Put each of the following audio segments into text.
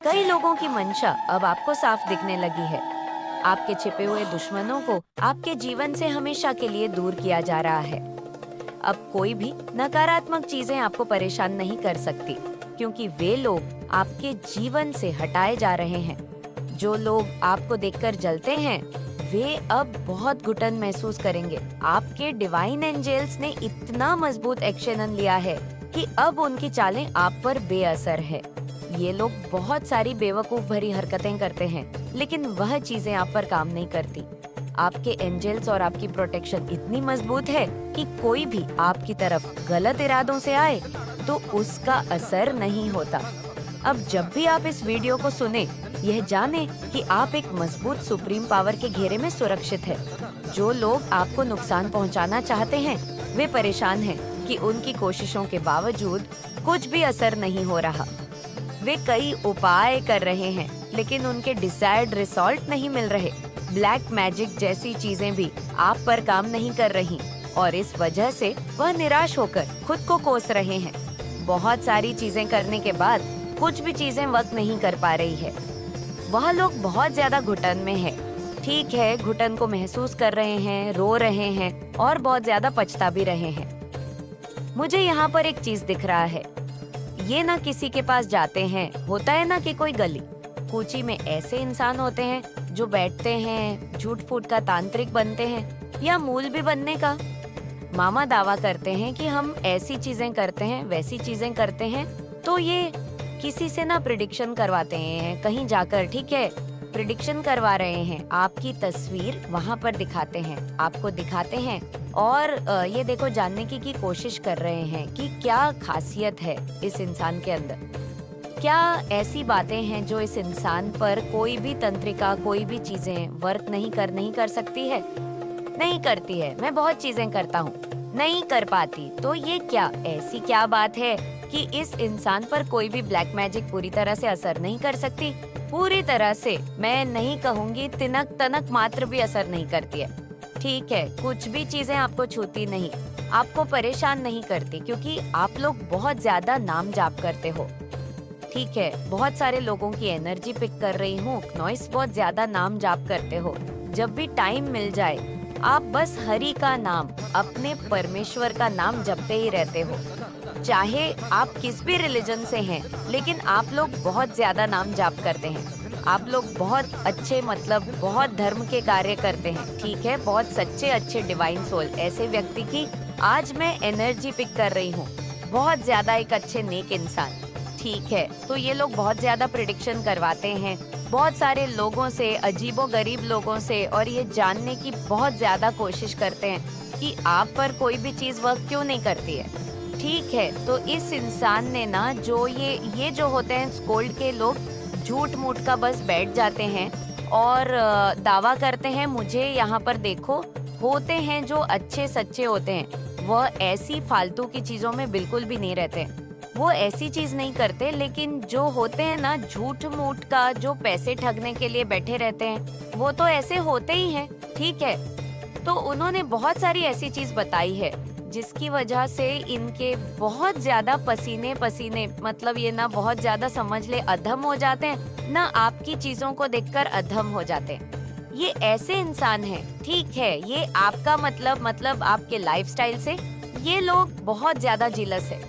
कई लोगों की मंशा अब आपको साफ दिखने लगी है। आपके छिपे हुए दुश्मनों को आपके जीवन से हमेशा के लिए दूर किया जा रहा है। अब कोई भी नकारात्मक चीजें आपको परेशान नहीं कर सकती, क्योंकि वे लोग आपके जीवन से हटाए जा रहे हैं। जो लोग आपको देखकर जलते हैं, वे अब बहुत घुटन महसूस करेंगे। आपके डिवाइन एंजल्स ने इतना मजबूत एक्शन लिया है कि अब उनकी चालें आप पर बेअसर है। ये लोग बहुत सारी बेवकूफ भरी हरकतें करते हैं, लेकिन वह चीजें आप पर काम नहीं करती। आपके एंजल्स और आपकी प्रोटेक्शन इतनी मजबूत है कि कोई भी आपकी तरफ गलत इरादों से आए तो उसका असर नहीं होता। अब जब भी आप इस वीडियो को सुने, यह जाने कि आप एक मजबूत सुप्रीम पावर के घेरे में सुरक्षित है। जो लोग आपको नुकसान पहुंचाना चाहते हैं, वे परेशान हैं कि उनकी कोशिशों के बावजूद कुछ भी असर नहीं हो रहा। वे कई उपाय कर रहे हैं, लेकिन उनके डिजायर्ड रिजल्ट नहीं मिल रहे। ब्लैक मैजिक जैसी चीजें भी आप पर काम नहीं कर रही और इस वजह से वह निराश होकर खुद को कोस रहे हैं। बहुत सारी चीजें करने के बाद कुछ भी चीजें वर्क नहीं कर पा रही है। वह लोग बहुत ज्यादा घुटन में है। ठीक है, घुटन को महसूस कर रहे हैं, रो रहे हैं और बहुत ज्यादा पछता भी रहे हैं। मुझे यहाँ पर एक चीज दिख रहा है। ये ना किसी के पास जाते हैं, होता है ना कि कोई गली कूची में ऐसे इंसान होते हैं जो बैठते हैं, झूठ फूट का तांत्रिक बनते हैं या मूल भी बनने का। मामा दावा करते हैं कि हम ऐसी चीजें करते हैं, वैसी चीजें करते हैं, तो ये किसी से ना प्रिडिक्शन करवाते हैं कहीं जाकर। ठीक है, प्रिडिक्शन करवा रहे हैं, आपकी तस्वीर वहाँ पर दिखाते हैं, आपको दिखाते हैं और ये देखो जानने की कोशिश कर रहे हैं कि क्या खासियत है इस इंसान के अंदर। क्या ऐसी बातें हैं जो इस इंसान पर कोई भी तंत्रिका, कोई भी चीजें वर्क नहीं कर सकती है? नहीं करती है। मैं बहुत चीजें करता हूँ, नहीं कर पाती। तो ये क्या ऐसी क्या बात है कि इस इंसान पर कोई भी ब्लैक मैजिक पूरी तरह से असर नहीं कर सकती? पूरी तरह से मैं नहीं कहूँगी, तिनक तनक मात्र भी असर नहीं करती है। ठीक है, कुछ भी चीजें आपको छूती नहीं, आपको परेशान नहीं करती, क्योंकि आप लोग बहुत ज्यादा नाम जाप करते हो। ठीक है, बहुत सारे लोगों की एनर्जी पिक कर रही हूँ। नॉइस बहुत ज्यादा नाम जाप करते हो। जब भी टाइम मिल जाए, आप बस हरि का नाम, अपने परमेश्वर का नाम जपते ही रहते हो। चाहे आप किस भी रिलीजन से हैं, लेकिन आप लोग बहुत ज्यादा नाम जाप करते हैं। आप लोग बहुत अच्छे, मतलब बहुत धर्म के कार्य करते हैं। ठीक है, बहुत सच्चे अच्छे डिवाइन सोल, ऐसे व्यक्ति की आज मैं एनर्जी पिक कर रही हूँ। बहुत ज्यादा एक अच्छे नेक इंसान। ठीक है, तो ये लोग बहुत ज्यादा प्रिडिक्शन करवाते हैं बहुत सारे लोगों से, अजीबो गरीब लोगों से, और ये जानने की बहुत ज्यादा कोशिश करते हैं कि आप पर कोई भी चीज वर्क क्यों नहीं करती है। ठीक है, तो इस इंसान ने ना जो ये जो होते हैं स्कोल्ड के लोग, झूठ मूठ का बस बैठ जाते हैं और दावा करते हैं मुझे यहाँ पर देखो। होते हैं जो अच्छे सच्चे होते हैं, वह ऐसी फालतू की चीजों में बिल्कुल भी नहीं रहते। वो ऐसी चीज नहीं करते, लेकिन जो होते हैं ना झूठ मूठ का, जो पैसे ठगने के लिए बैठे रहते हैं, वो तो ऐसे होते ही हैं। ठीक है, तो उन्होंने बहुत सारी ऐसी चीज बताई है जिसकी वजह से इनके बहुत ज्यादा पसीने, मतलब ये ना बहुत ज्यादा समझ ले अधम हो जाते हैं ना, आपकी चीजों को देखकर अधम हो जाते हैं। ये ऐसे इंसान हैं। ठीक है, ये आपका मतलब आपके लाइफस्टाइल से ये लोग बहुत ज्यादा जिलस है।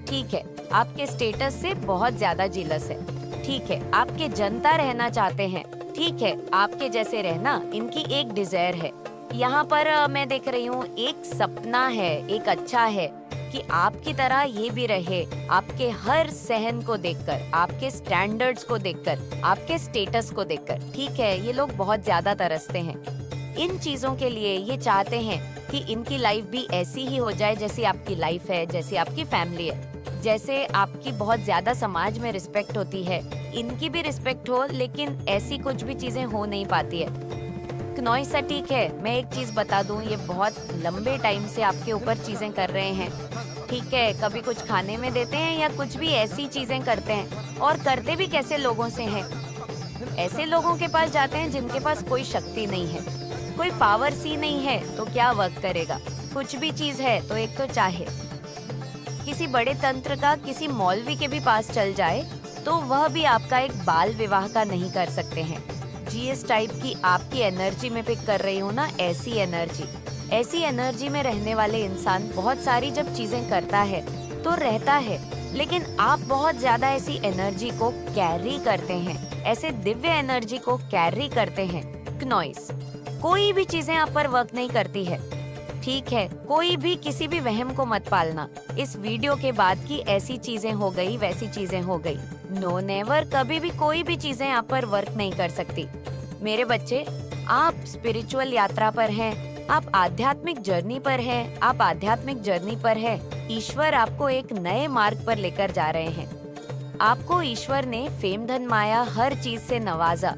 ठीक है, आपके स्टेटस से बहुत ज्यादा जिलस है। ठीक है, आपके जनता रहना चाहते हैं। ठीक है, आपके जैसे रहना इनकी एक डिजायर है। यहाँ पर मैं देख रही हूँ एक सपना है, एक अच्छा है कि आपकी तरह ये भी रहे, आपके हर सहन को देखकर, आपके स्टैंडर्ड्स को देखकर, आपके स्टेटस को देखकर। ठीक है, ये लोग बहुत ज्यादा तरसते हैं इन चीजों के लिए। ये चाहते हैं कि इनकी लाइफ भी ऐसी ही हो जाए जैसी आपकी लाइफ है, जैसी आपकी फैमिली है, जैसे आपकी बहुत ज्यादा समाज में रिस्पेक्ट होती है, इनकी भी रिस्पेक्ट हो, लेकिन ऐसी कुछ भी चीजें हो नहीं पाती है। नॉइसा, ठीक है, मैं एक चीज बता दूं, ये बहुत लंबे टाइम से आपके ऊपर चीजें कर रहे हैं। ठीक है, कभी कुछ खाने में देते हैं या कुछ भी ऐसी चीजें करते हैं, और करते भी कैसे लोगों से हैं। ऐसे लोगों के पास जाते हैं जिनके पास कोई शक्ति नहीं है, कोई पावर सी नहीं है, तो क्या वर्क करेगा। कुछ भी चीज है तो एक तो चाहे किसी बड़े तंत्र का, किसी मौलवी के भी पास चल जाए तो वह भी आपका एक बाल विवाह का नहीं कर सकते हैं। जिस टाइप की आपकी एनर्जी में पिक कर रही हूँ ना, ऐसी एनर्जी में रहने वाले इंसान बहुत सारी जब चीजें करता है तो रहता है, लेकिन आप बहुत ज्यादा ऐसी एनर्जी को कैरी करते हैं, ऐसे दिव्य एनर्जी को कैरी करते हैं। क्नॉइस, कोई भी चीजें आप पर वर्क नहीं करती है, ठीक है? कोई भी किसी भी वहम को मत पालना इस वीडियो के बाद कि ऐसी चीजें हो गई, वैसी चीजें हो गई। नो नेवर, कभी भी कोई भी चीजें आप पर वर्क नहीं कर सकती। मेरे बच्चे, आप स्पिरिचुअल यात्रा पर हैं, आप आध्यात्मिक जर्नी पर हैं। ईश्वर आपको एक नए मार्ग पर लेकर जा रहे हैं। आपको ईश्वर ने फेम, धन, माया हर चीज से नवाजा,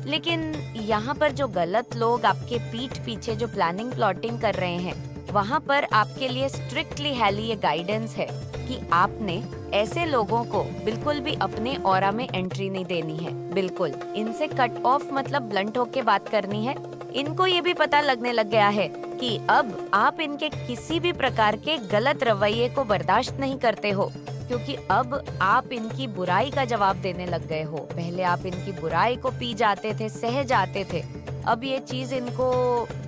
लेकिन यहाँ पर जो गलत लोग आपके पीठ पीछे जो प्लानिंग प्लॉटिंग कर रहे हैं, वहाँ पर आपके लिए स्ट्रिक्टली हैली ये गाइडेंस है कि आपने ऐसे लोगों को बिल्कुल भी अपने ऑरा में एंट्री नहीं देनी है। बिल्कुल इनसे कट ऑफ, मतलब ब्लंट होके बात करनी है। इनको ये भी पता लगने लग गया है कि अब आप इनके किसी भी प्रकार के गलत रवैये को बर्दाश्त नहीं करते हो, क्योंकि अब आप इनकी बुराई का जवाब देने लग गए हो। पहले आप इनकी बुराई को पी जाते थे, सह जाते थे। अब ये चीज इनको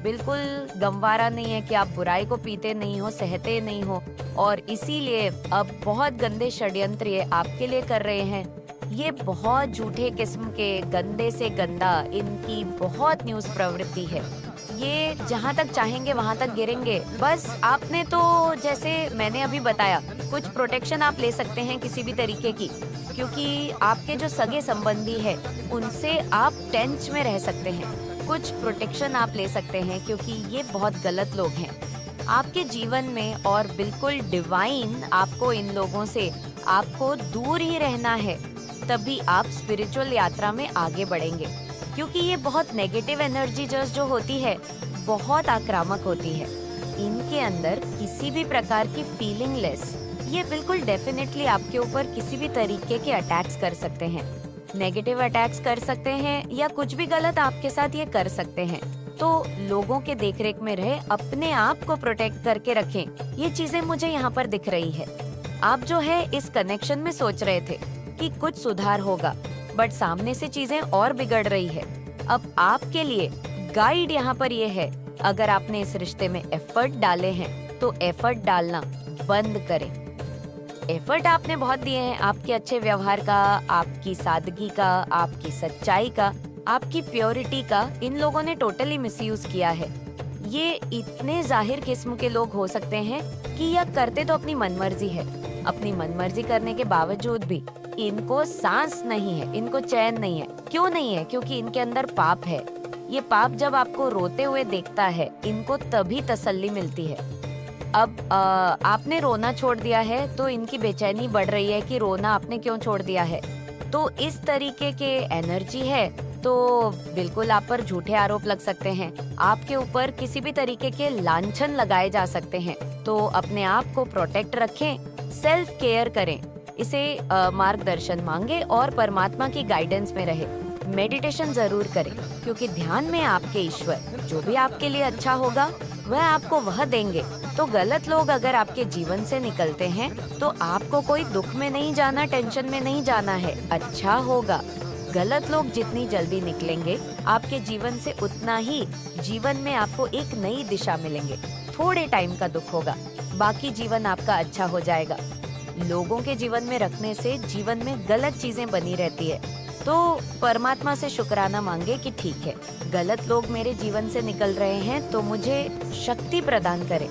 बिल्कुल गंवारा नहीं है कि आप बुराई को पीते नहीं हो, सहते नहीं हो, और इसीलिए अब बहुत गंदे षड्यंत्र ये आपके लिए कर रहे हैं। ये बहुत झूठे किस्म के, गंदे से गंदा इनकी बहुत न्यूज प्रवृत्ति है। ये जहाँ तक चाहेंगे वहाँ तक गिरेंगे। बस आपने तो, जैसे मैंने अभी बताया, कुछ प्रोटेक्शन आप ले सकते हैं किसी भी तरीके की, क्योंकि आपके जो सगे संबंधी है उनसे आप टेंच में रह सकते हैं। कुछ प्रोटेक्शन आप ले सकते हैं, क्योंकि ये बहुत गलत लोग हैं आपके जीवन में, और बिल्कुल डिवाइन आपको इन लोगों से आपको दूर ही रहना है। तभी आप स्पिरिचुअल यात्रा में आगे बढ़ेंगे, क्योंकि ये बहुत नेगेटिव एनर्जी जो होती है बहुत आक्रामक होती है। इनके अंदर किसी भी प्रकार की फीलिंगलेस, ये बिल्कुल डेफिनेटली आपके ऊपर किसी भी तरीके के अटैक्स कर सकते हैं, नेगेटिव अटैक्स कर सकते हैं, या कुछ भी गलत आपके साथ ये कर सकते हैं। तो लोगों के देखरेख में रहे, अपने आप को प्रोटेक्ट करके रखें। ये चीजें मुझे यहाँ पर दिख रही है। आप जो है इस कनेक्शन में सोच रहे थे कि कुछ सुधार होगा, बट सामने से चीजें और बिगड़ रही है। अब आपके लिए गाइड यहाँ पर ये है, अगर आपने इस रिश्ते में एफर्ट डाले हैं तो एफर्ट डालना बंद करें। एफर्ट आपने बहुत दिए हैं, आपके अच्छे व्यवहार का, आपकी सादगी का, आपकी सच्चाई का, आपकी प्योरिटी का इन लोगों ने टोटली मिसयूज किया है। ये इतने जाहिर किस्म के लोग हो सकते हैं कि यह करते तो अपनी मनमर्जी है, अपनी मनमर्जी करने के बावजूद भी इनको सांस नहीं है, इनको चैन नहीं है। क्यों नहीं है? क्योंकि इनके अंदर पाप है। ये पाप जब आपको रोते हुए देखता है, इनको तभी तसल्ली मिलती है। अब आपने रोना छोड़ दिया है तो इनकी बेचैनी बढ़ रही है कि रोना आपने क्यों छोड़ दिया है। तो इस तरीके के एनर्जी है, तो बिल्कुल आप पर झूठे आरोप लग सकते हैं, आपके ऊपर किसी भी तरीके के लांछन लगाए जा सकते हैं। तो अपने आप को प्रोटेक्ट रखें, सेल्फ केयर करें, इसे मार्गदर्शन मांगे और परमात्मा की गाइडेंस में रहे। मेडिटेशन जरूर करें, क्योंकि ध्यान में आपके ईश्वर जो भी आपके लिए अच्छा होगा वह आपको वह देंगे। तो गलत लोग अगर आपके जीवन से निकलते हैं तो आपको कोई दुख में नहीं जाना, टेंशन में नहीं जाना है, अच्छा होगा। गलत लोग जितनी जल्दी निकलेंगे आपके जीवन से, उतना ही जीवन में आपको एक नई दिशा मिलेंगे। थोड़े टाइम का दुख होगा, बाकी जीवन आपका अच्छा हो जाएगा। लोगों के जीवन में रखने से जीवन में गलत चीजें बनी रहती है, तो परमात्मा से शुक्राना मांगे कि ठीक है, गलत लोग मेरे जीवन से निकल रहे हैं तो मुझे शक्ति प्रदान करें,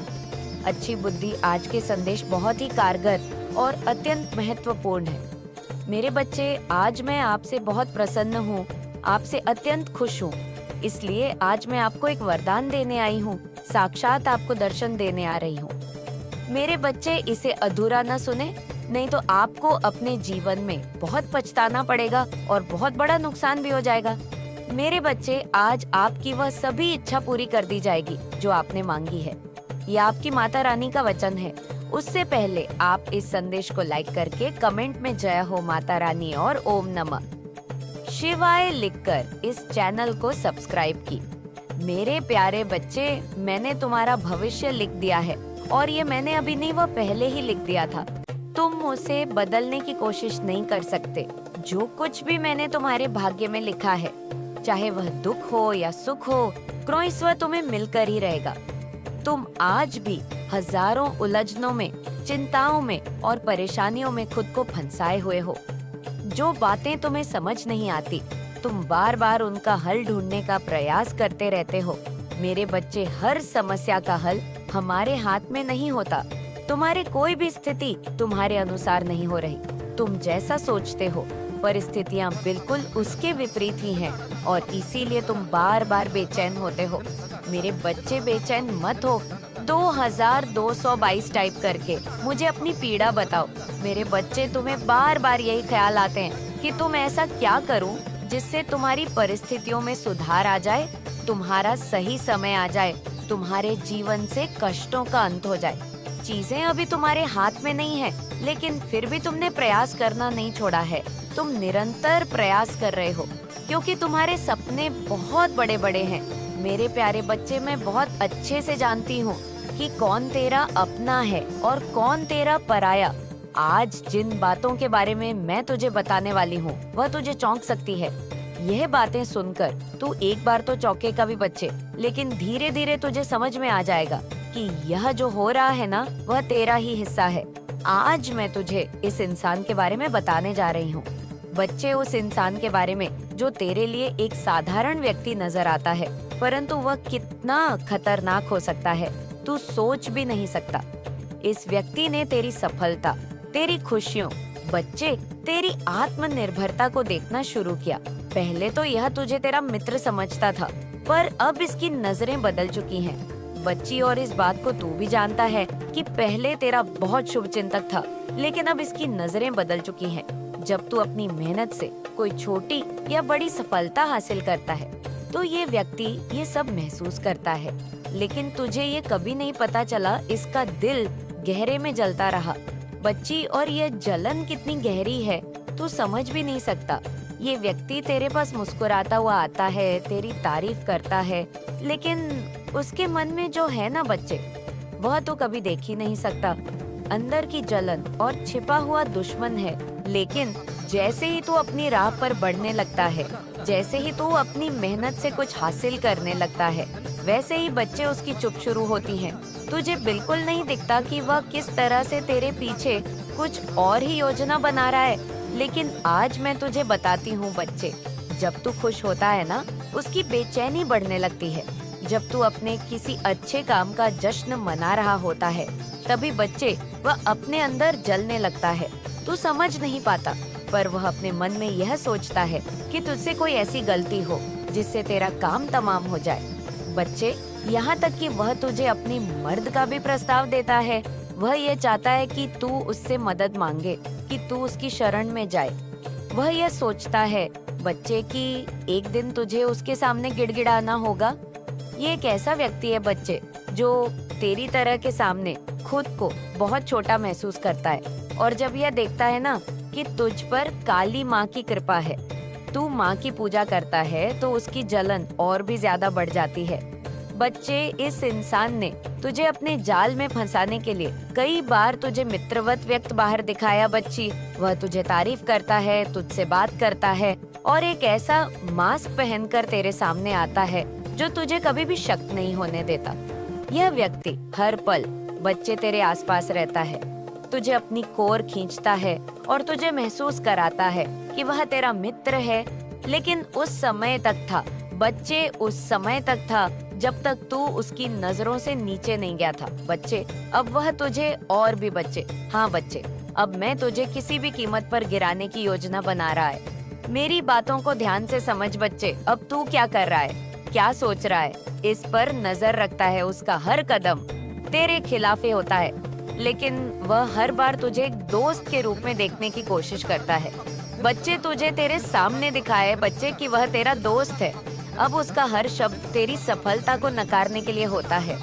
अच्छी बुद्धि। आज के संदेश बहुत ही कारगर और अत्यंत महत्वपूर्ण है। मेरे बच्चे, आज मैं आपसे बहुत प्रसन्न हूँ, आपसे अत्यंत खुश हूँ, इसलिए आज मैं आपको एक वरदान देने आई हूँ, साक्षात आपको दर्शन देने आ रही हूँ। मेरे बच्चे, इसे अधूरा न सुने, नहीं तो आपको अपने जीवन में बहुत पछताना पड़ेगा और बहुत बड़ा नुकसान भी हो जाएगा। मेरे बच्चे, आज आपकी वह सभी इच्छा पूरी कर दी जाएगी जो आपने मांगी है। ये आपकी माता रानी का वचन है। उससे पहले आप इस संदेश को लाइक करके कमेंट में जय हो माता रानी और ओम नमः शिवाय लिखकर इस चैनल को सब्सक्राइब की। मेरे प्यारे बच्चे, मैंने तुम्हारा भविष्य लिख दिया है, और ये मैंने अभी नहीं, वह पहले ही लिख दिया था। तुम उसे बदलने की कोशिश नहीं कर सकते। जो कुछ भी मैंने तुम्हारे भाग्य में लिखा है, चाहे वह दुख हो या सुख हो, क्रॉइस्वर तुम्हें मिलकर ही रहेगा। तुम आज भी हजारों उलझनों में, चिंताओं में और परेशानियों में खुद को फंसाए हुए हो। जो बातें तुम्हें समझ नहीं आती, तुम बार बार उनका हल ढूंढने का प्रयास करते रहते हो। मेरे बच्चे, हर समस्या का हल हमारे हाथ में नहीं होता। तुम्हारी कोई भी स्थिति तुम्हारे अनुसार नहीं हो रही। तुम जैसा सोचते हो, परिस्थितियाँ बिल्कुल उसके विपरीत ही हैं और इसीलिए तुम बार बार बेचैन होते हो। मेरे बच्चे, बेचैन मत हो। 2222 टाइप करके मुझे अपनी पीड़ा बताओ। मेरे बच्चे, तुम्हें बार बार यही ख्याल आते हैं कि तुम ऐसा क्या करूं जिससे तुम्हारी परिस्थितियों में सुधार आ जाए, तुम्हारा सही समय आ जाए, तुम्हारे जीवन से कष्टों का अंत हो जाए। चीजें अभी तुम्हारे हाथ में नहीं है, लेकिन फिर भी तुमने प्रयास करना नहीं छोड़ा है। तुम निरंतर प्रयास कर रहे हो क्योंकि तुम्हारे सपने बहुत बड़े बड़े हैं। मेरे प्यारे बच्चे, मैं बहुत अच्छे से जानती हूँ कि कौन तेरा अपना है और कौन तेरा पराया। आज जिन बातों के बारे में मैं तुझे बताने वाली हूँ, वह तुझे चौंक सकती है। यह बातें सुनकर तू एक बार तो चौंकेगा भी बच्चे, लेकिन धीरे धीरे तुझे समझ में आ जाएगा कि यह जो हो रहा है ना, वह तेरा ही हिस्सा है। आज मैं तुझे इस इंसान के बारे में बताने जा रही हूँ। बच्चे, उस इंसान के बारे में जो तेरे लिए एक साधारण व्यक्ति नजर आता है, परंतु वह कितना खतरनाक हो सकता है तू सोच भी नहीं सकता। इस व्यक्ति ने तेरी सफलता, तेरी खुशियों, बच्चे, तेरी आत्मनिर्भरता को देखना शुरू किया। पहले तो यह तुझे तेरा मित्र समझता था, पर अब इसकी नजरें बदल चुकी हैं। बच्ची, और इस बात को तू भी जानता है कि पहले तेरा बहुत शुभचिंतक था, लेकिन अब इसकी नजरें बदल चुकी हैं। जब तू अपनी मेहनत से कोई छोटी या बड़ी सफलता हासिल करता है, तो ये व्यक्ति ये सब महसूस करता है, लेकिन तुझे ये कभी नहीं पता चला इसका दिल गहरे में जलता रहा। बच्ची, और ये जलन कितनी गहरी है तू समझ भी नहीं सकता। ये व्यक्ति तेरे पास मुस्कुराता हुआ आता है, तेरी तारीफ करता है, लेकिन उसके मन में जो है ना बच्चे, वह तो कभी देख ही नहीं सकता। अंदर की जलन और छिपा हुआ दुश्मन है। लेकिन जैसे ही तू अपनी राह पर बढ़ने लगता है, जैसे ही तू अपनी मेहनत से कुछ हासिल करने लगता है, वैसे ही बच्चे उसकी चुप शुरू होती हैं। तुझे बिल्कुल नहीं दिखता कि वह किस तरह से तेरे पीछे कुछ और ही योजना बना रहा है। लेकिन आज मैं तुझे बताती हूँ बच्चे, जब तू खुश होता है ना, उसकी बेचैनी बढ़ने लगती है। जब तू अपने किसी अच्छे काम का जश्न मना रहा होता है, तभी बच्चे वह अपने अंदर जलने लगता है। तू समझ नहीं पाता, पर वह अपने मन में यह सोचता है कि तुझसे कोई ऐसी गलती हो जिससे तेरा काम तमाम हो जाए। बच्चे, यहाँ तक कि वह तुझे अपनी मर्द का भी प्रस्ताव देता है। वह ये चाहता है कि तू उससे मदद मांगे, कि तू उसकी शरण में जाए। वह यह सोचता है बच्चे कि एक दिन तुझे उसके सामने गिड़गिड़ाना होगा। ये एक ऐसा व्यक्ति है बच्चे, जो तेरी तरह के सामने खुद को बहुत छोटा महसूस करता है, और जब यह देखता है ना कि तुझ पर काली माँ की कृपा है, तू माँ की पूजा करता है, तो उसकी जलन और भी ज्यादा बढ़ जाती है। बच्चे, इस इंसान ने तुझे अपने जाल में फंसाने के लिए कई बार तुझे मित्रवत व्यक्त बाहर दिखाया बच्ची। वह तुझे तारीफ करता है, तुझसे बात करता है और एक ऐसा मास्क पहनकर तेरे सामने आता है जो तुझे कभी भी शक नहीं होने देता। यह व्यक्ति हर पल बच्चे तेरे आसपास रहता है, तुझे अपनी कोर खींचता है और तुझे महसूस कराता है कि वह तेरा मित्र है। लेकिन उस समय तक था बच्चे, उस समय तक था जब तक तू उसकी नजरों से नीचे नहीं गया था बच्चे। अब वह तुझे और भी बच्चे, हाँ बच्चे, अब मैं तुझे किसी भी कीमत पर गिराने की योजना बना रहा है। मेरी बातों को ध्यान से समझ बच्चे। अब तू क्या कर रहा है, क्या सोच रहा है, इस पर नजर रखता है। उसका हर कदम तेरे खिलाफ ही होता है, लेकिन वह हर बार तुझे एक दोस्त के रूप में देखने की कोशिश करता है। बच्चे, तुझे तेरे सामने दिखाए बच्चे कि वह तेरा दोस्त है। अब उसका हर शब्द तेरी सफलता को नकारने के लिए होता है।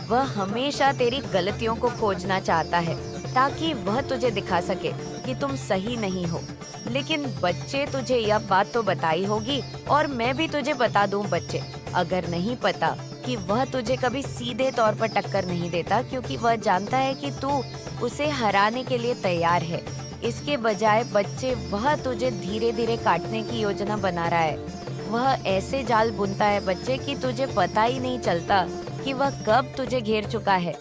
वह हमेशा तेरी गलतियों को खोजना चाहता है ताकि वह तुझे दिखा सके कि तुम सही नहीं हो। लेकिन बच्चे, तुझे यह बात तो बताई होगी और मैं भी तुझे बता दूं बच्चे, अगर नहीं पता कि वह तुझे कभी सीधे तौर पर टक्कर नहीं देता, क्योंकि वह जानता है कि तू उसे हराने के लिए तैयार है। इसके बजाय बच्चे वह तुझे धीरे धीरे काटने की योजना बना रहा है। वह ऐसे जाल बुनता है बच्चे कि तुझे पता ही नहीं चलता कि वह कब तुझे घेर चुका है।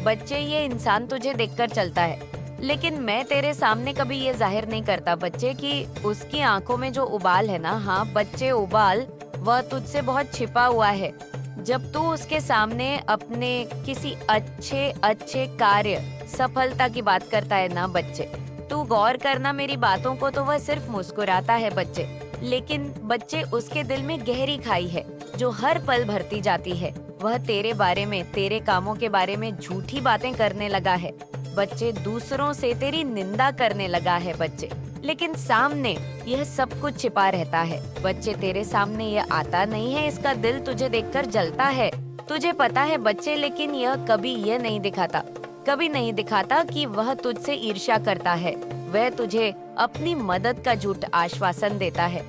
बच्चे, ये इंसान तुझे देखकर चलता है, लेकिन मैं तेरे सामने कभी ये जाहिर नहीं करता बच्चे कि उसकी आंखों में जो उबाल है ना, हाँ बच्चे उबाल, वह तुझसे बहुत छिपा हुआ है। जब तू उसके सामने अपने किसी अच्छे अच्छे कार्य सफलता की बात करता है ना बच्चे, तू गौर करना मेरी बातों को, तो वह सिर्फ मुस्कुराता है बच्चे, लेकिन बच्चे उसके दिल में गहरी खाई है जो हर पल भरती जाती है। वह तेरे बारे में, तेरे कामों के बारे में झूठी बातें करने लगा है बच्चे, दूसरों से तेरी निंदा करने लगा है बच्चे, लेकिन सामने यह सब कुछ छिपा रहता है बच्चे। तेरे सामने यह आता नहीं है, इसका दिल तुझे देखकर जलता है, तुझे पता है बच्चे, लेकिन यह कभी यह नहीं दिखाता, कभी नहीं दिखाता कि वह तुझसे ईर्ष्या करता है। वह तुझे अपनी मदद का झूठ आश्वासन देता है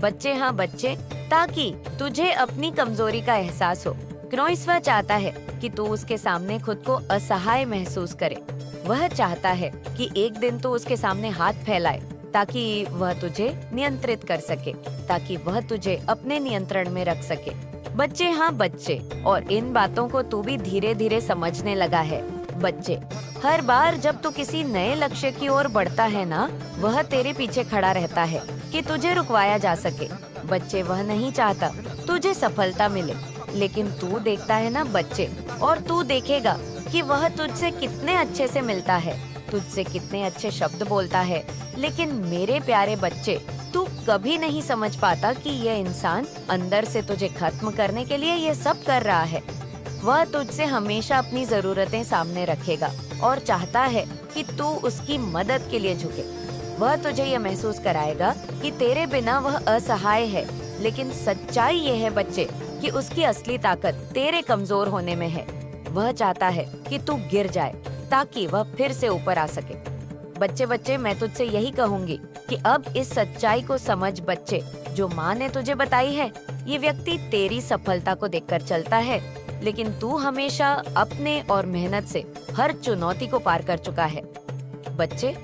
बच्चे, हाँ बच्चे, ताकि तुझे अपनी कमजोरी का एहसास हो। क्नोइस वह चाहता है कि तू उसके सामने खुद को असहाय महसूस करे। वह चाहता है कि एक दिन तू उसके सामने हाथ फैलाए ताकि वह तुझे नियंत्रित कर सके, ताकि वह तुझे अपने नियंत्रण में रख सके बच्चे, हाँ बच्चे। और इन बातों को तू भी धीरे धीरे समझने लगा है बच्चे। हर बार जब तू किसी नए लक्ष्य की ओर बढ़ता है ना, वह तेरे पीछे खड़ा रहता है कि तुझे रुकवाया जा सके बच्चे। वह नहीं चाहता तुझे सफलता मिले, लेकिन तू देखता है ना बच्चे, और तू देखेगा कि वह तुझसे कितने अच्छे से मिलता है, तुझसे कितने अच्छे शब्द बोलता है, लेकिन मेरे प्यारे बच्चे, तू कभी नहीं समझ पाता कि यह इंसान अंदर से तुझे खत्म करने के लिए ये सब कर रहा है। वह तुझसे हमेशा अपनी जरूरतें सामने रखेगा और चाहता है कि तू उसकी मदद के लिए झुके। वह तुझे यह महसूस कराएगा कि तेरे बिना वह असहाय है, लेकिन सच्चाई ये है बच्चे कि उसकी असली ताकत तेरे कमजोर होने में है। वह चाहता है कि तू गिर जाए ताकि वह फिर से ऊपर आ सके बच्चे। बच्चे, मैं तुझसे यही कहूंगी कि अब इस सच्चाई को समझ बच्चे, जो माँ ने तुझे बताई है। ये व्यक्ति तेरी सफलता को देखकर चलता है, लेकिन तू हमेशा अपने और मेहनत से हर चुनौती को पार कर चुका है बच्चे।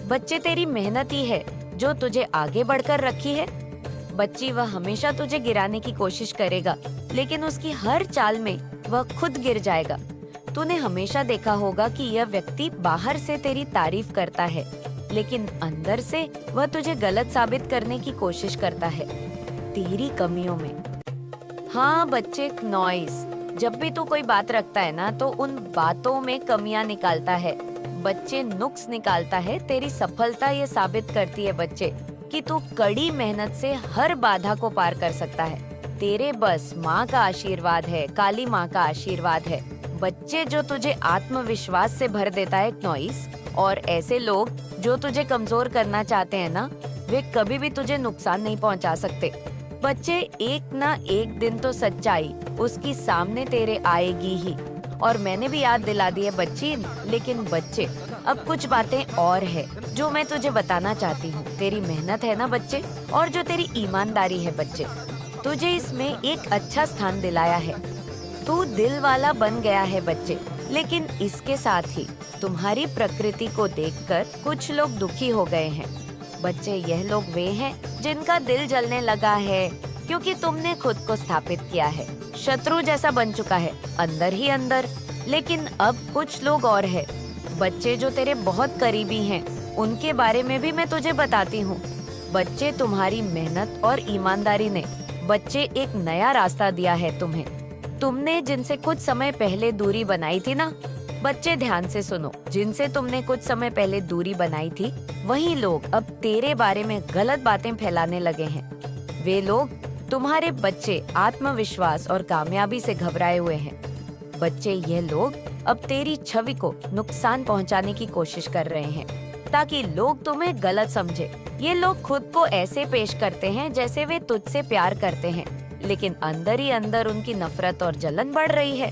बच्चे, तेरी मेहनत ही है जो तुझे आगे बढ़कर रखी है बच्ची। वह हमेशा तुझे गिराने की कोशिश करेगा, लेकिन उसकी हर चाल में वह खुद गिर जाएगा। तूने हमेशा देखा होगा कि यह व्यक्ति बाहर से तेरी तारीफ करता है, लेकिन अंदर से वह तुझे गलत साबित करने की कोशिश करता है तेरी कमियों में। हाँ बच्चे, नॉइस, जब भी तू कोई बात रखता है ना, तो उन बातों में कमियां निकालता है बच्चे, नुक्स निकालता है। तेरी सफलता ये साबित करती है बच्चे कि तू कड़ी मेहनत से हर बाधा को पार कर सकता है। तेरे बस माँ का आशीर्वाद है, काली माँ का आशीर्वाद है बच्चे, जो तुझे आत्मविश्वास से भर देता है नॉइस। और ऐसे लोग जो तुझे कमजोर करना चाहते हैं ना, वे कभी भी तुझे नुकसान नहीं पहुँचा सकते बच्चे। एक ना एक दिन तो सच्चाई उसकी सामने तेरे आएगी ही। और मैंने भी याद दिला दी है बच्ची, लेकिन बच्चे, अब कुछ बातें और है जो मैं तुझे बताना चाहती हूँ। तेरी मेहनत है ना बच्चे, और जो तेरी ईमानदारी है बच्चे, तुझे इसमें एक अच्छा स्थान दिलाया है। तू दिल वाला बन गया है बच्चे, लेकिन इसके साथ ही तुम्हारी प्रकृति को देखकर कुछ लोग दुखी हो गए हैं बच्चे। यह लोग वे हैं जिनका दिल जलने लगा है क्योंकि तुमने खुद को स्थापित किया है। शत्रु जैसा बन चुका है अंदर ही अंदर। लेकिन अब कुछ लोग और हैं बच्चे जो तेरे बहुत करीबी हैं, उनके बारे में भी मैं तुझे बताती हूँ बच्चे। तुम्हारी मेहनत और ईमानदारी ने बच्चे एक नया रास्ता दिया है तुम्हें। तुमने जिनसे कुछ समय पहले दूरी बनाई थी ना बच्चे, ध्यान से सुनो, जिनसे तुमने कुछ समय पहले दूरी बनाई थी, वही लोग अब तेरे बारे में गलत बातें फैलाने लगे हैं। वे लोग तुम्हारे बच्चे आत्मविश्वास और कामयाबी से घबराए हुए हैं बच्चे। यह लोग अब तेरी छवि को नुकसान पहुंचाने की कोशिश कर रहे हैं ताकि लोग तुम्हें गलत समझे। ये लोग खुद को ऐसे पेश करते हैं जैसे वे तुझसे प्यार करते हैं, लेकिन अंदर ही अंदर उनकी नफरत और जलन बढ़ रही है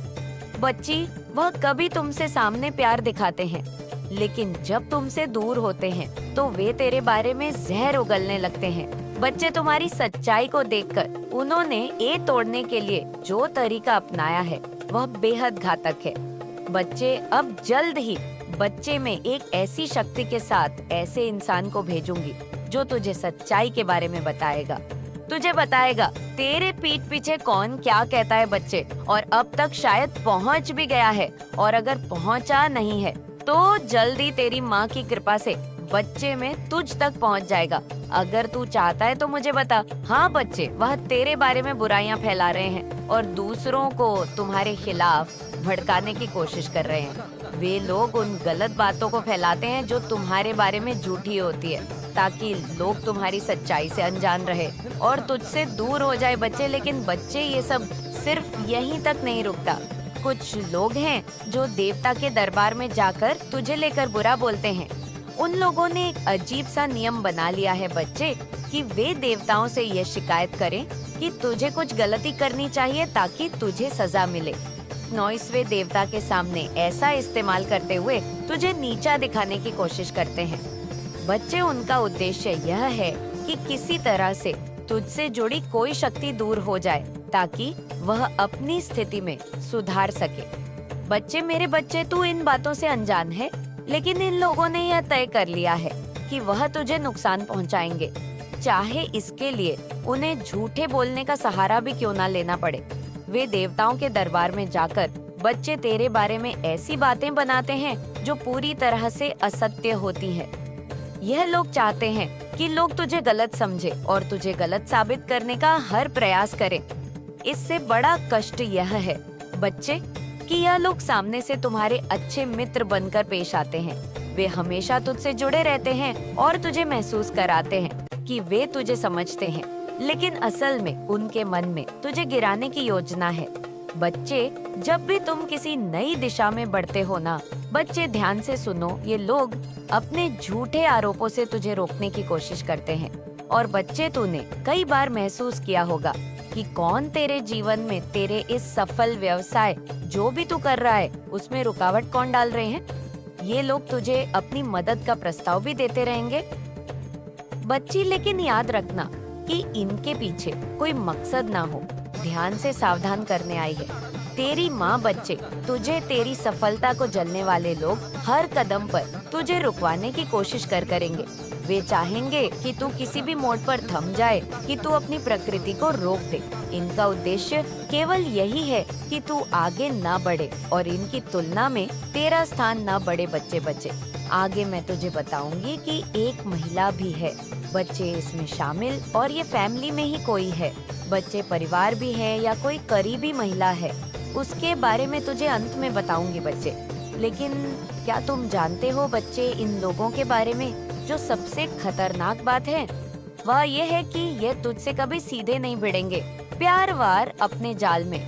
बच्ची। वह कभी तुमसे सामने प्यार दिखाते हैं, लेकिन जब तुमसे दूर होते हैं तो वे तेरे बारे में जहर उगलने लगते हैं बच्चे। तुम्हारी सच्चाई को देखकर उन्होंने ये तोड़ने के लिए जो तरीका अपनाया है वह बेहद घातक है बच्चे। अब जल्द ही बच्चे में एक ऐसी शक्ति के साथ ऐसे इंसान को भेजूंगी जो तुझे सच्चाई के बारे में बताएगा। तुझे बताएगा तेरे पीठ पीछे कौन क्या कहता है बच्चे, और अब तक शायद पहुंच भी गया है, और अगर पहुंचा नहीं है तो जल्दी तेरी माँ की कृपा से बच्चे में तुझ तक पहुंच जाएगा। अगर तू चाहता है तो मुझे बता। हाँ बच्चे, वह तेरे बारे में बुराइयां फैला रहे हैं और दूसरों को तुम्हारे खिलाफ भड़काने की कोशिश कर रहे हैं। वे लोग उन गलत बातों को फैलाते हैं जो तुम्हारे बारे में झूठी होती है, ताकि लोग तुम्हारी सच्चाई से अनजान रहे और तुझसे दूर हो जाए बच्चे। लेकिन बच्चे, ये सब सिर्फ यहीं तक नहीं रुकता। कुछ लोग हैं जो देवता के दरबार में जाकर तुझे लेकर बुरा बोलते हैं। उन लोगों ने एक अजीब सा नियम बना लिया है बच्चे, कि वे देवताओं से ये शिकायत करें कि तुझे कुछ गलती करनी चाहिए ताकि तुझे सजा मिले। 9वें देवता के सामने ऐसा इस्तेमाल करते हुए तुझे नीचा दिखाने की कोशिश करते हैं। बच्चे, उनका उद्देश्य यह है कि किसी तरह से तुझसे जुड़ी कोई शक्ति दूर हो जाए ताकि वह अपनी स्थिति में सुधार सके। बच्चे, मेरे बच्चे, तू इन बातों से अनजान है, लेकिन इन लोगों ने यह तय कर लिया है कि वह तुझे नुकसान पहुंचाएंगे, चाहे इसके लिए उन्हें झूठे बोलने का सहारा भी क्यों ना लेना पड़े। वे देवताओं के दरबार में जाकर बच्चे तेरे बारे में ऐसी बातें बनाते हैं जो पूरी तरह से असत्य होती है। यह लोग चाहते हैं कि लोग तुझे गलत समझे और तुझे गलत साबित करने का हर प्रयास करें। इससे बड़ा कष्ट यह है बच्चे कि यह लोग सामने से तुम्हारे अच्छे मित्र बनकर पेश आते हैं। वे हमेशा तुझसे जुड़े रहते हैं और तुझे महसूस कराते हैं कि वे तुझे समझते हैं, लेकिन असल में उनके मन में तुझे गिराने की योजना है। बच्चे, जब भी तुम किसी नई दिशा में बढ़ते हो ना बच्चे, ध्यान से सुनो, ये लोग अपने झूठे आरोपों से तुझे रोकने की कोशिश करते हैं। और बच्चे, तूने कई बार महसूस किया होगा कि कौन तेरे जीवन में तेरे इस सफल व्यवसाय जो भी तू कर रहा है उसमें रुकावट कौन डाल रहे हैं। ये लोग तुझे अपनी मदद का प्रस्ताव भी देते रहेंगे बच्ची, लेकिन याद रखना कि इनके पीछे कोई मकसद ना हो। ध्यान से सावधान करने आई है तेरी माँ। बच्चे, तुझे तेरी सफलता को जलने वाले लोग हर कदम पर तुझे रुकवाने की कोशिश करेंगे। वे चाहेंगे कि तू किसी भी मोड़ पर थम जाए, कि तू अपनी प्रकृति को रोक दे। इनका उद्देश्य केवल यही है कि तू आगे ना बढ़े और इनकी तुलना में तेरा स्थान ना बढ़े। बच्चे, आगे मैं तुझे बताऊंगी कि एक महिला भी है बच्चे इसमें शामिल, और ये फैमिली में ही कोई है बच्चे, परिवार भी है या कोई करीबी महिला है, उसके बारे में तुझे अंत में बताऊंगी बच्चे। लेकिन क्या तुम जानते हो बच्चे इन लोगों के बारे में? जो सबसे खतरनाक बात है वह ये है कि ये तुझसे कभी सीधे नहीं भिड़ेंगे। प्यार अपने जाल में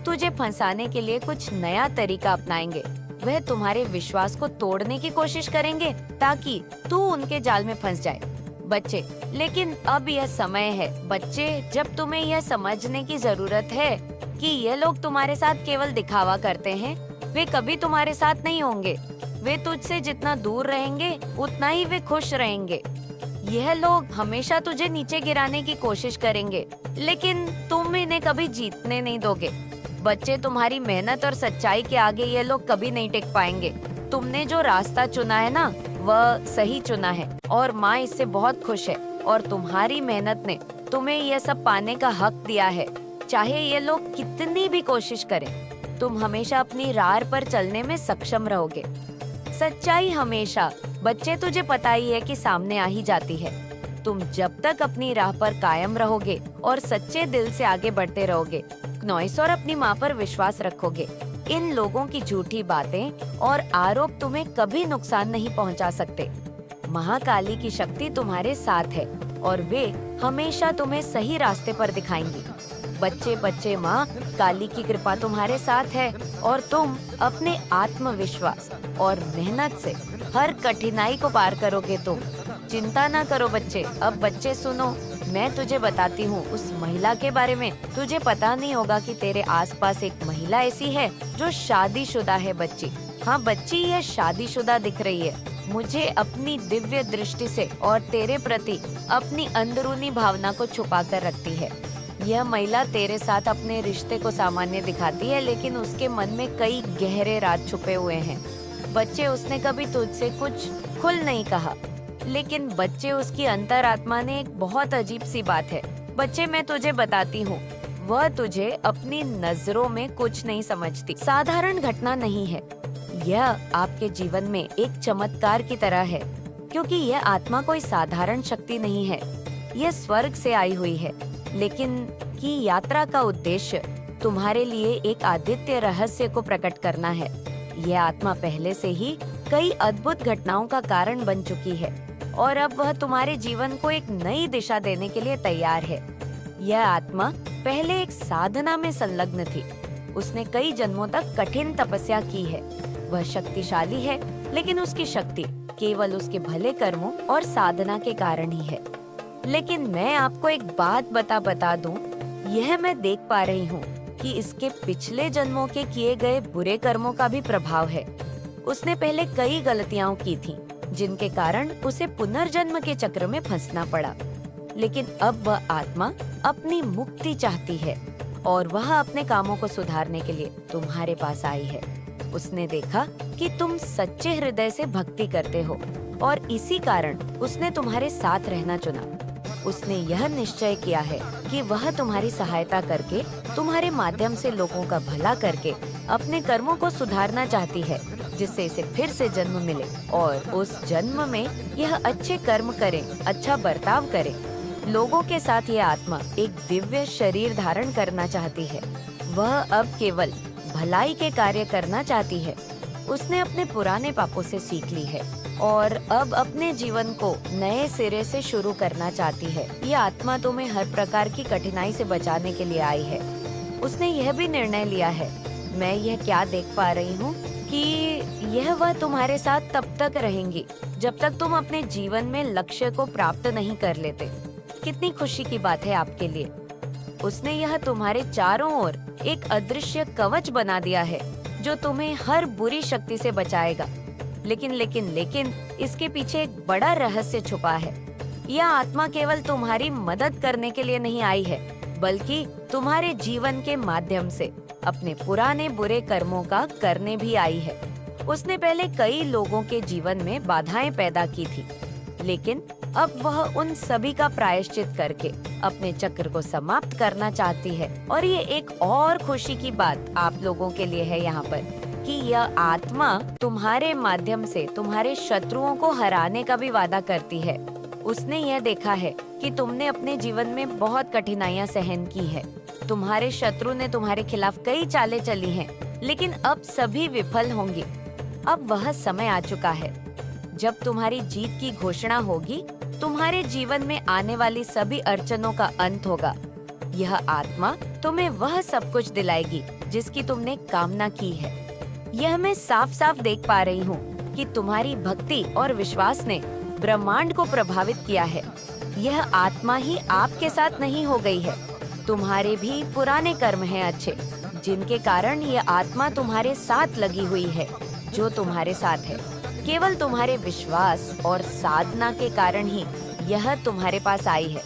तुझे फंसाने के लिए कुछ नया तरीका अपनाएंगे। वह तुम्हारे विश्वास को तोड़ने की कोशिश करेंगे ताकि तू उनके जाल में फंस जाए बच्चे। लेकिन अब यह समय है बच्चे जब तुम्हें यह समझने की जरूरत है कि ये लोग तुम्हारे साथ केवल दिखावा करते हैं। वे कभी तुम्हारे साथ नहीं होंगे। वे तुझसे जितना दूर रहेंगे उतना ही वे खुश रहेंगे। यह लोग हमेशा तुझे नीचे गिराने की कोशिश करेंगे, लेकिन तुम इन्हें कभी जीतने नहीं दोगे बच्चे। तुम्हारी मेहनत और सच्चाई के आगे ये लोग कभी नहीं टिक पाएंगे। तुमने जो रास्ता चुना है ना वह सही चुना है और माँ इससे बहुत खुश है, और तुम्हारी मेहनत ने तुम्हें यह सब पाने का हक दिया है। चाहे ये लोग कितनी भी कोशिश करें, तुम हमेशा अपनी राह पर चलने में सक्षम रहोगे। सच्चाई हमेशा बच्चे तुझे पता ही है कि सामने आ ही जाती है। तुम जब तक अपनी राह पर कायम रहोगे और सच्चे दिल से आगे बढ़ते रहोगे क्नॉइस, और अपनी माँ पर विश्वास रखोगे, इन लोगों की झूठी बातें और आरोप तुम्हें कभी नुकसान नहीं पहुँचा सकते। महाकाली की शक्ति तुम्हारे साथ है और वे हमेशा तुम्हें सही रास्ते पर दिखाएंगी। बच्चे, माँ काली की कृपा तुम्हारे साथ है और तुम अपने आत्मविश्वास और मेहनत से हर कठिनाई को पार करोगे। तुम चिंता ना करो बच्चे। अब बच्चे सुनो, मैं तुझे बताती हूँ उस महिला के बारे में। तुझे पता नहीं होगा कि तेरे आसपास एक महिला ऐसी है जो शादीशुदा है बच्ची। हाँ बच्ची, यह शादीशुदा दिख रही है मुझे अपनी दिव्य दृष्टि से, और तेरे प्रति अपनी अंदरूनी भावना को छुपा कर रखती है। यह महिला तेरे साथ अपने रिश्ते को सामान्य दिखाती है, लेकिन उसके मन में कई गहरे राज छुपे हुए हैं। बच्चे उसने कभी तुझसे कुछ खुल नहीं कहा, लेकिन बच्चे उसकी अंतरात्मा ने एक बहुत अजीब सी बात है। बच्चे, मैं तुझे बताती हूँ, वह तुझे अपनी नजरों में कुछ नहीं समझती। साधारण घटना नहीं है, यह आपके जीवन में एक चमत्कार की तरह है, क्योंकि यह आत्मा कोई साधारण शक्ति नहीं है। यह स्वर्ग से आई हुई है, लेकिन की यात्रा का उद्देश्य तुम्हारे लिए एक आदित्य रहस्य को प्रकट करना है। यह आत्मा पहले से ही कई अद्भुत घटनाओं का कारण बन चुकी है और अब वह तुम्हारे जीवन को एक नई दिशा देने के लिए तैयार है। यह आत्मा पहले एक साधना में संलग्न थी। उसने कई जन्मों तक कठिन तपस्या की है। वह शक्तिशाली है, लेकिन उसकी शक्ति केवल उसके भले कर्मों और साधना के कारण ही है। लेकिन मैं आपको एक बात बता दूं, यह मैं देख पा रही हूँ कि इसके पिछले जन्मों के किए गए बुरे कर्मों का भी प्रभाव है। उसने पहले कई गलतियां की थी, जिनके कारण उसे पुनर्जन्म के चक्र में फंसना पड़ा। लेकिन अब वह आत्मा अपनी मुक्ति चाहती है और वह अपने कामों को सुधारने के लिए तुम्हारे पास आई है। उसने देखा कि तुम सच्चे हृदय से भक्ति करते हो और इसी कारण उसने तुम्हारे साथ रहना चुना। उसने यह निश्चय किया है कि वह तुम्हारी सहायता करके, तुम्हारे माध्यम से लोगों का भला करके अपने कर्मों को सुधारना चाहती है, जिससे इसे फिर से जन्म मिले और उस जन्म में यह अच्छे कर्म करे, अच्छा बर्ताव करे। लोगों के साथ यह आत्मा एक दिव्य शरीर धारण करना चाहती है। वह अब केवल भलाई के कार्य करना चाहती है। उसने अपने पुराने पापों से सीख ली है और अब अपने जीवन को नए सिरे से शुरू करना चाहती है। यह आत्मा तुम्हें हर प्रकार की कठिनाई से बचाने के लिए आई है। उसने यह भी निर्णय लिया है, मैं यह क्या देख पा रही हूँ कि यह वह तुम्हारे साथ तब तक रहेंगी जब तक तुम अपने जीवन में लक्ष्य को प्राप्त नहीं कर लेते। कितनी खुशी की बात है आपके लिए। उसने यह तुम्हारे चारों ओर एक अदृश्य कवच बना दिया है, जो तुम्हें हर बुरी शक्ति से बचाएगा। लेकिन इसके पीछे एक बड़ा रहस्य छुपा है। यह आत्मा केवल तुम्हारी मदद करने के लिए नहीं आई है, बल्कि तुम्हारे जीवन के माध्यम से अपने पुराने बुरे कर्मों का करने भी आई है। उसने पहले कई लोगों के जीवन में बाधाएं पैदा की थी, लेकिन अब वह उन सभी का प्रायश्चित करके अपने चक्र को समाप्त करना चाहती है। और ये एक और खुशी की बात आप लोगों के लिए है यहाँ पर कि यह आत्मा तुम्हारे माध्यम से तुम्हारे शत्रुओं को हराने का भी वादा करती है। उसने यह देखा है कि तुमने अपने जीवन में बहुत कठिनाइयां सहन की है। तुम्हारे शत्रु ने तुम्हारे खिलाफ कई चालें चली हैं, लेकिन अब सभी विफल होंगी। अब वह समय आ चुका है जब तुम्हारी जीत की घोषणा होगी। तुम्हारे जीवन में आने वाली सभी अड़चनों का अंत होगा। यह आत्मा तुम्हें वह सब कुछ दिलाएगी जिसकी तुमने कामना की है। यह मैं साफ साफ देख पा रही हूँ कि तुम्हारी भक्ति और विश्वास ने ब्रह्मांड को प्रभावित किया है। यह आत्मा ही आपके साथ नहीं हो गई है, तुम्हारे भी पुराने कर्म हैं अच्छे, जिनके कारण यह आत्मा तुम्हारे साथ लगी हुई है। जो तुम्हारे साथ है, केवल तुम्हारे विश्वास और साधना के कारण ही यह तुम्हारे पास आई है।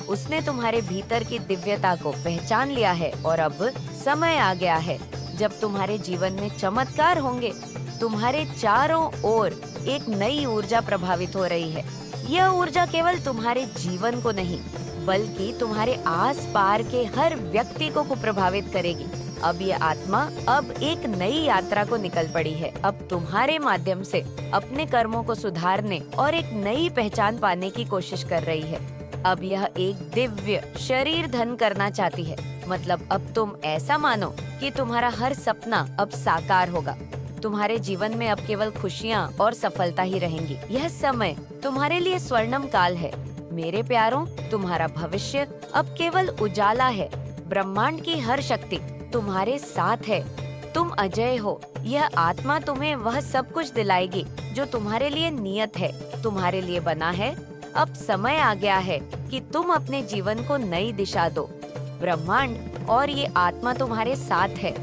उसने तुम्हारे भीतर की दिव्यता को पहचान लिया है और अब समय आ गया है जब तुम्हारे जीवन में चमत्कार होंगे। तुम्हारे चारों ओर एक नई ऊर्जा प्रभावित हो रही है। यह ऊर्जा केवल तुम्हारे जीवन को नहीं, बल्कि तुम्हारे आस पार के हर व्यक्ति को प्रभावित करेगी। अब ये आत्मा अब एक नई यात्रा को निकल पड़ी है। अब तुम्हारे माध्यम से अपने कर्मों को सुधारने और एक नई पहचान पाने की कोशिश कर रही है। अब यह एक दिव्य शरीर धन करना चाहती है। मतलब अब तुम ऐसा मानो कि तुम्हारा हर सपना अब साकार होगा। तुम्हारे जीवन में अब केवल खुशियाँ और सफलता ही रहेंगी। यह समय तुम्हारे लिए स्वर्णिम काल है। मेरे प्यारों, तुम्हारा भविष्य अब केवल उजाला है। ब्रह्मांड की हर शक्ति तुम्हारे साथ है। तुम अजय हो। यह आत्मा तुम्हें वह सब कुछ दिलाएगी जो तुम्हारे लिए नियत है, तुम्हारे लिए बना है। अब समय आ गया है कि तुम अपने जीवन को नई दिशा दो। ब्रह्मांड और ये आत्मा तुम्हारे साथ है।